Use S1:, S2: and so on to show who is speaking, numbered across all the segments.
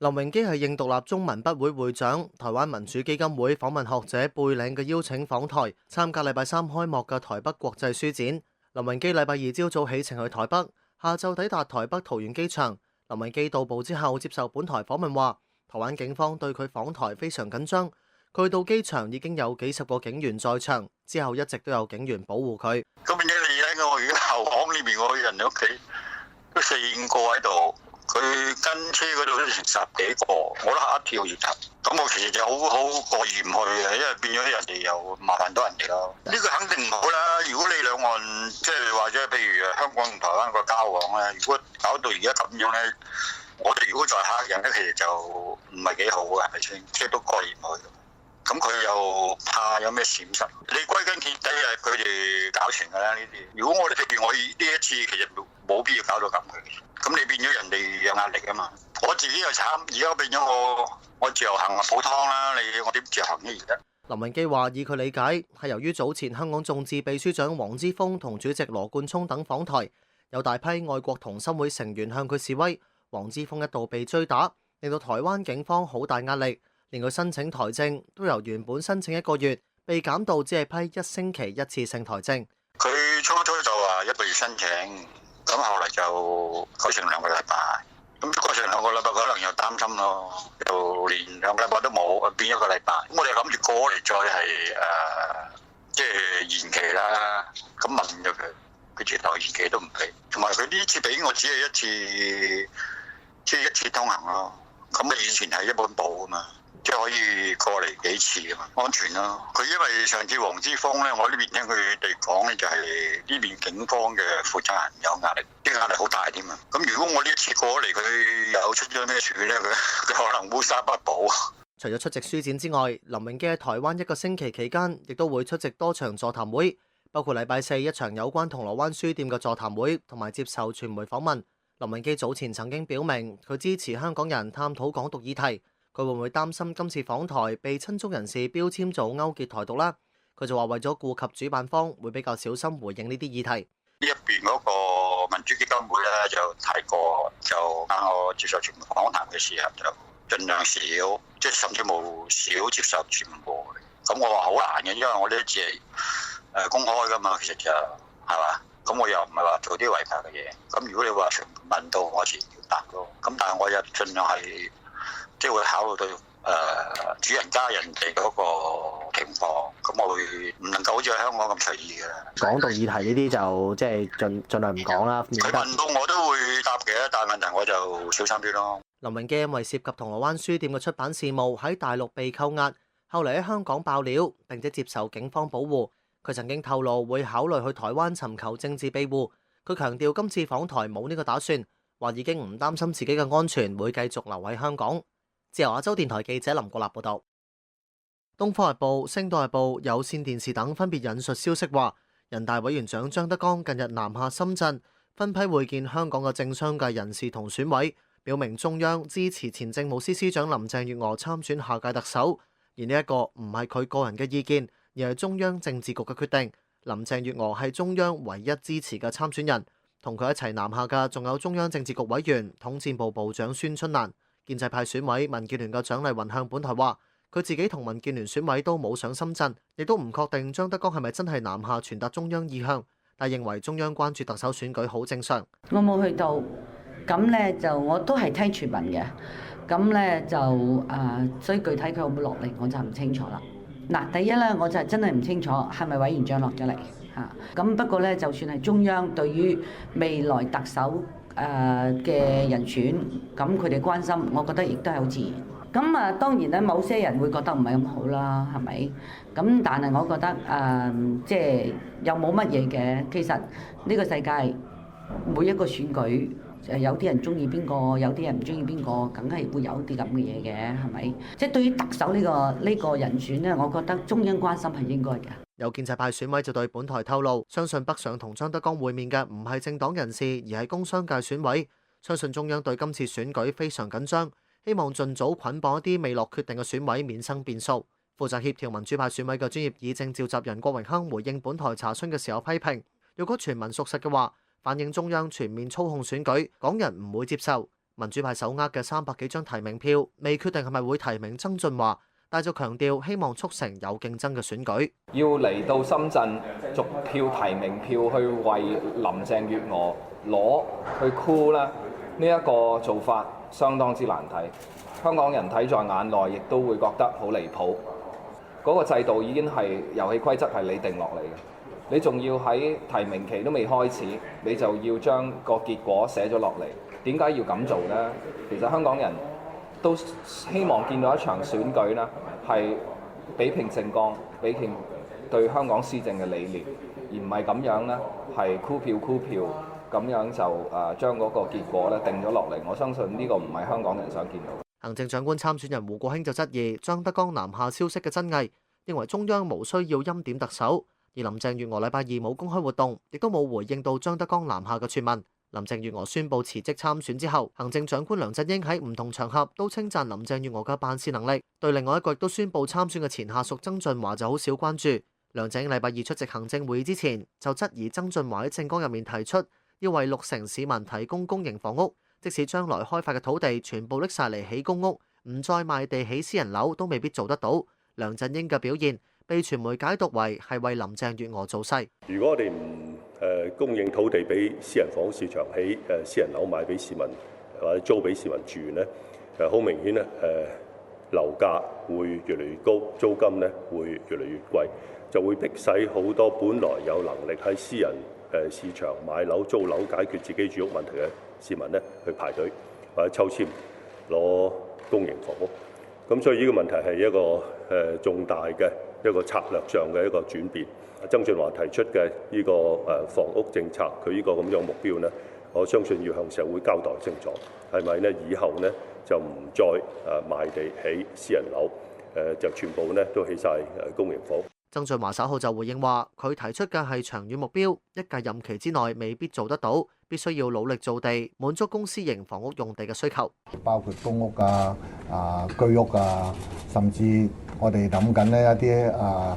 S1: 林榮基係應獨立中文筆會會長，台灣民主基金會訪問學者貝嶺嘅邀請訪台，參加禮拜三開幕嘅台北國際書展。林榮基禮拜二朝早起程去台北，下晝抵達台北桃園機場。林榮基到埗之後接受本台訪問話，台灣警方對佢訪台非常緊張，佢到機場已經有幾十個警員在場，之後一直都有警員保護佢。
S2: 咁變咗你喺我而家後巷呢邊，我去人哋屋企都4、5個喺度。佢跟車嗰度都成10幾個，我都嚇一跳而頭。咁我其實就好過意唔去嘅，因為變咗人哋又麻煩到人哋咯。呢個肯定唔好啦。如果你兩岸即係或者譬如香港同台灣個交往咧，如果搞到而家咁樣咧，我哋如果再客人咧，其實就唔係幾好嘅，係咪先？即係都過意唔去。咁佢又怕有咩閃失？你歸根結底係佢哋搞成㗎啦呢啲。如果我哋譬如我呢一次其實冇必要搞到咁嘅，咁你變咗人哋有壓力啊嘛。我自己又慘，而家變咗我自由行啊，普通啦。我點自由行呢而家？
S1: 林榮基話：以佢理解，係由於早前香港眾志秘書長黃之鋒同主席羅冠聰等訪台，有大批愛國同心會成員向佢示威，黃之鋒一度被追打，令到台灣警方好大壓力。連佢申請台證都由原本申請1個月，被減到只係批1星期一次性台證。
S2: 佢初就話1個月申請，咁後嚟就改成2個禮拜。咁改成2個禮拜，可能又擔心咯，就連2個禮拜都冇，變1個禮拜。咁我哋諗住過嚟再係即係延期啦。咁問咗佢，佢直頭延期都唔俾。同埋佢呢次俾我只係一次通行咯。咁你以前係一本簿啊嘛。即係可以過嚟幾次啊嘛，安全咯。佢因為上次黃之鋒咧，我呢邊聽佢哋講咧，就係呢邊警方嘅負責人有壓力，啲壓力好大添啊。咁如果我呢一次過嚟，佢又出咗咩事咧？佢可能烏紗不保。
S1: 除咗出席書展之外，林榮基喺台灣1個星期期間，亦都會出席多場座談會，包括禮拜4一場有關銅鑼灣書店嘅座談會，同埋接受傳媒訪問。林榮基早前曾經表明，佢支持香港人探討港獨議題。佢會唔會擔心今次訪台被親中人士標籤做勾結台獨啦？佢就話為咗顧及主辦方，會比較小心回應呢啲議題。
S2: 呢一邊嗰個民主基金會咧就提過，就喺我接受傳媒訪談嘅時候就盡量少，即係甚至冇少接受傳媒。咁我話好難嘅，因為我呢一次係公開噶嘛，其實就係嘛。咁我又唔係話做啲違法嘅嘢。咁如果你話傳媒問到，我自然要答咯。咁但係我又盡量係。即係會考慮到主人家人哋嗰個情況，咁我會唔能夠好似喺香港咁隨意嘅。
S1: 港獨議題呢啲就即係盡量唔講啦。
S2: 佢問到我都會答嘅，但係問題我就小心啲咯。
S1: 林榮基因為涉及銅鑼灣書店嘅出版事務喺大陸被扣押，後嚟喺香港爆料，並且接受警方保護。佢曾經透露會考慮去台灣尋求政治庇護。佢強調今次訪台冇呢個打算，話已經唔擔心自己嘅安全，會繼續留喺香港。自由亞洲電台記者林國立報道。東方日報、星島日報、有線電視等分別引述消息話，人大委員長張德江近日南下深圳，分批會見香港嘅政商界人士同選委，表明中央支持前政務司司長林鄭月娥參選下屆特首。而呢一個唔係佢個人嘅意見，而係中央政治局嘅決定。林鄭月娥係中央唯一支持嘅參選人，同佢一齊南下嘅仲有中央政治局委員、統戰部部長孫春蘭。建制派選委民建聯嘅蔣麗芸向本台話，佢自己同民建聯選委都冇上深圳，亦都唔確定張德江係咪真係南下傳達中央意向，但認為中央關注特首選舉好正常。
S3: 我冇去到，咁咧就我都係聽傳聞嘅，咁咧就所以具體佢有冇落嚟我就唔清楚啦。嗱，第一咧我就真係唔清楚係咪委員長落咗嚟嚇，咁不過咧就算係中央對於未來特首嘅人選，咁佢哋關心，我覺得亦都係好自然。咁當然咧，某些人會覺得唔係咁好啦，係咪？咁但係我覺得即係又冇乜嘢嘅。其實呢個世界每一個選舉，有啲人中意邊個，有啲人唔中意邊個，梗係會有啲咁嘅嘢嘅，係咪？即係對於特首呢個人選咧，我覺得中央關心係應該嘅。
S1: 有建制派選委就對本台透露，相信北上同張德江會面嘅唔係政黨人士，而係工商界選委。相信中央對今次選舉非常緊張，希望盡早捆綁一啲未落決定嘅選委，免生變數。負責協調民主派選委嘅專業議政召集人郭榮鏗回應本台查詢嘅時候批評，如果傳聞屬實嘅話，反映中央全面操控選舉，港人唔會接受。民主派手握嘅300幾張提名票，未決定係咪會提名曾俊華，但就強調希望促成有競爭嘅選舉。
S4: 要嚟到深圳逐票提名票去為林鄭月娥攞去箍啦，呢一個做法相當之難睇。香港人睇在眼內，亦都會覺得好離譜。嗰個制度已經係遊戲規則係你定落嚟嘅，你仲要喺提名期都未開始，你就要將個結果寫咗落嚟。點解要咁做呢？其實香港人都希望見到一場選舉呢，係比拼政綱、比拼對香港施政嘅理念，而唔係咁樣呢，係箍票咁樣就將嗰個結果咧定咗落嚟。我相信呢個唔係香港人想見到。
S1: 行政長官參選人胡國興就質疑張德江南下消息嘅真偽，認為中央無需要欽點特首，而林鄭月娥禮拜二冇公開活動，亦都冇回應到張德江南下嘅傳聞。林鄭月娥宣布辭職參選之後，行政長官梁振英喺唔同場合都稱讚林鄭月娥嘅辦事能力。對另外一個亦都宣布參選嘅前下屬曾俊華就好少關注。梁振英禮拜二出席行政會議之前，就質疑曾俊華喺政綱入面提出要為60%市民提供公營房屋，即使將來開發嘅土地全部拎晒嚟起公屋，唔再賣地起私人樓，都未必做得到。梁振英嘅表現被傳媒解讀為係為林鄭月娥造勢。
S5: 如果我哋唔供應土地俾私人房屋市場起私人樓賣俾市民或者租俾市民住呢，好明顯咧樓價會越嚟越高，租金咧會越嚟越貴，就會迫使好多本來有能力喺私人市場買樓租樓解決自己住屋問題嘅市民咧去排隊或者抽籤攞公營房屋。咁所以呢個問題係一個重大嘅一個策略上嘅一個轉變。曾俊華提出嘅呢個房屋政策，佢呢個咁樣目標呢，我相信要向社會交代清楚，係咪呢？以後呢，就唔再賣地起私人樓，就全部呢都起晒公營房。
S1: 曾俊華稍後就回應話，佢提出嘅係長遠目標，一屆任期之內未必做得到，必須要努力造地，滿足公私營房屋用地嘅需求，
S6: 包括公屋居屋甚至我哋諗緊呢一啲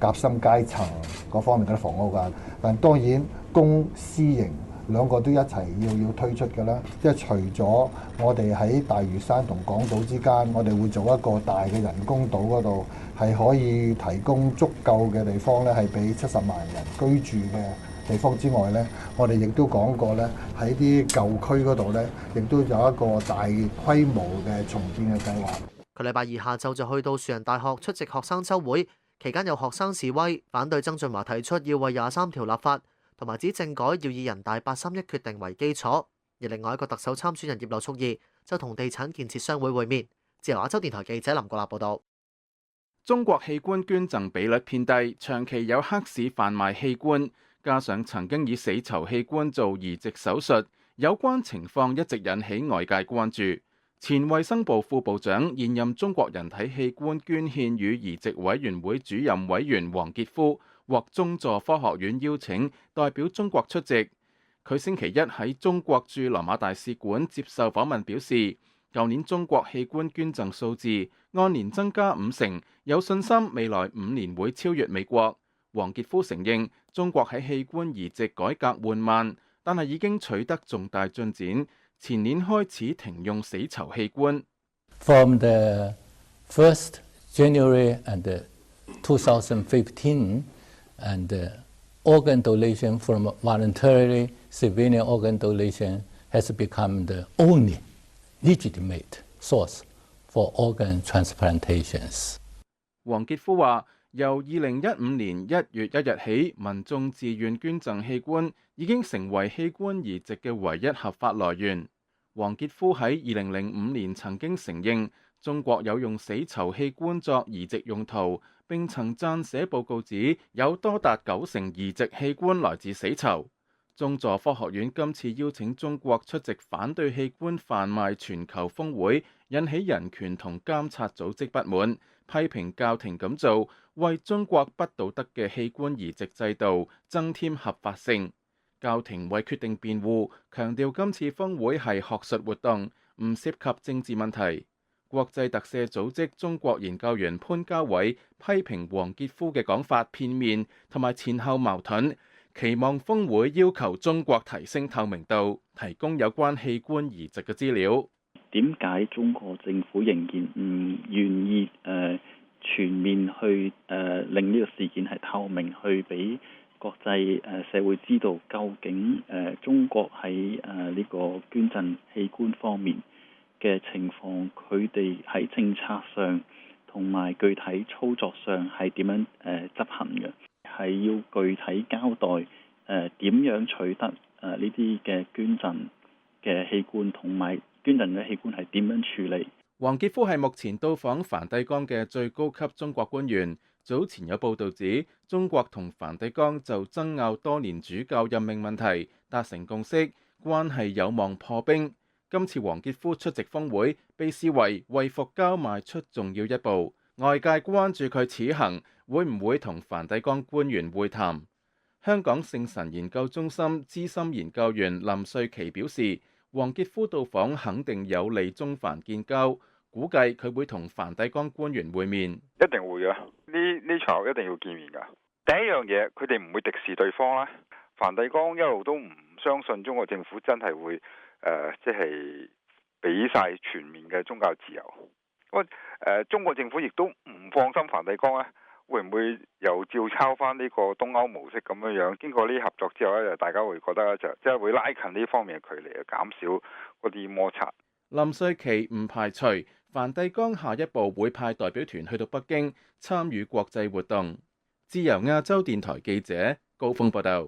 S6: 夾心階層嗰方面嘅房屋㗎，但當然公私營兩個都一齊要推出嘅啦。即係除咗我哋喺大嶼山同港島之間，我哋會做一個大嘅人工島嗰度，係可以提供足夠嘅地方咧，係俾70萬人居住嘅地方之外咧，我哋亦都講過咧，喺啲舊區嗰度咧，亦都有一個大規模嘅重建嘅計劃。
S1: 佢禮拜二下晝就去到樹仁大學出席學生週會。期間有學生示威，反對曾俊華提出要為23條立法，同埋指政改要以人大831決定為基礎。而另外一個特首參選人葉劉淑儀就同地產建設商會會面。自由亞洲電台記者林國立報道。
S7: 中國器官捐贈比率偏低，長期有黑市販賣器官，加上曾經以死囚器官做移植手術，有關情況一直引起外界關注。前衛生部副部長、現任中國人體器官捐獻與移植委員會主任委員黃傑夫獲中助科學院邀請，代表中國出席。佢星期一喺中國駐羅馬大使館接受訪問表示，舊年中國器官捐贈數字按年增加50%，有信心未來5年會超越美國。黃傑夫承認中國喺器官移植改革緩慢，但係已經取得重大進展。前年開始停用死囚器官。
S8: From the 1st January and 2015, and organ donation from voluntary civilian organ donation has become the only legitimate source for organ transplantations.
S7: 黃傑夫話：由2015年1月1日起，民眾自願捐贈器官已經成為器官移植嘅唯一合法來源。黃傑夫喺2005年曾經承認中國有用死囚器官作移植用途，並曾撰寫報告指有多達90%移植器官來自死囚。中助科學院今次邀請中國出席反對器官販賣全球峰會，引起人權同監察組織不滿，批評教廷咁做為中國不道德嘅器官移植制度增添合法性。教廷為決定辯護，強調今次峰會係學術活動，唔涉及政治問題。國際特赦組織中國研究員潘家偉批評黃傑夫嘅講法片面同埋前後矛盾，期望峰會要求中國提升透明度，提供有關器官移植嘅資料。
S9: 點解中國政府仍然唔願意全面去令呢個事件係透明，去俾國際社會知道究竟中國喺呢個捐贈器官方面嘅情況，佢哋喺政策上同埋具體操作上係點樣執行嘅，係要具體交代點樣取得呢啲嘅捐贈嘅器官，同埋捐贈嘅器官係點樣處理。
S7: 黃傑夫係目前到訪梵蒂岡嘅最高級中國官員。早前有報道指，中國同梵蒂岡就爭拗多年主教任命問題達成共識，關係有望破冰。今次黃傑夫出席峰會，被視為復交邁出重要一步。外界關注佢此行會唔會同梵蒂岡官員會談。香港聖神研究中心資深研究員林瑞琪表示，黃傑夫到訪肯定有利中梵建交。估計佢會同梵蒂岡官員會面，
S10: 一定會嘅。呢場一定要見面㗎。第一樣嘢，佢哋唔會敵視對方啦。梵蒂岡一路都唔相信中國政府真係會即係俾晒全面嘅宗教自由。中國政府亦都唔放心梵蒂岡咧，會唔會又照抄翻呢個東歐模式咁樣樣？經過呢啲合作之後咧，大家會覺得就即係會拉近呢方面嘅距離，減少嗰啲摩擦。
S7: 林瑞琪唔排除梵蒂岡下一步會派代表團去到北京參與國際活動。自由亞洲電台記者高峰報道。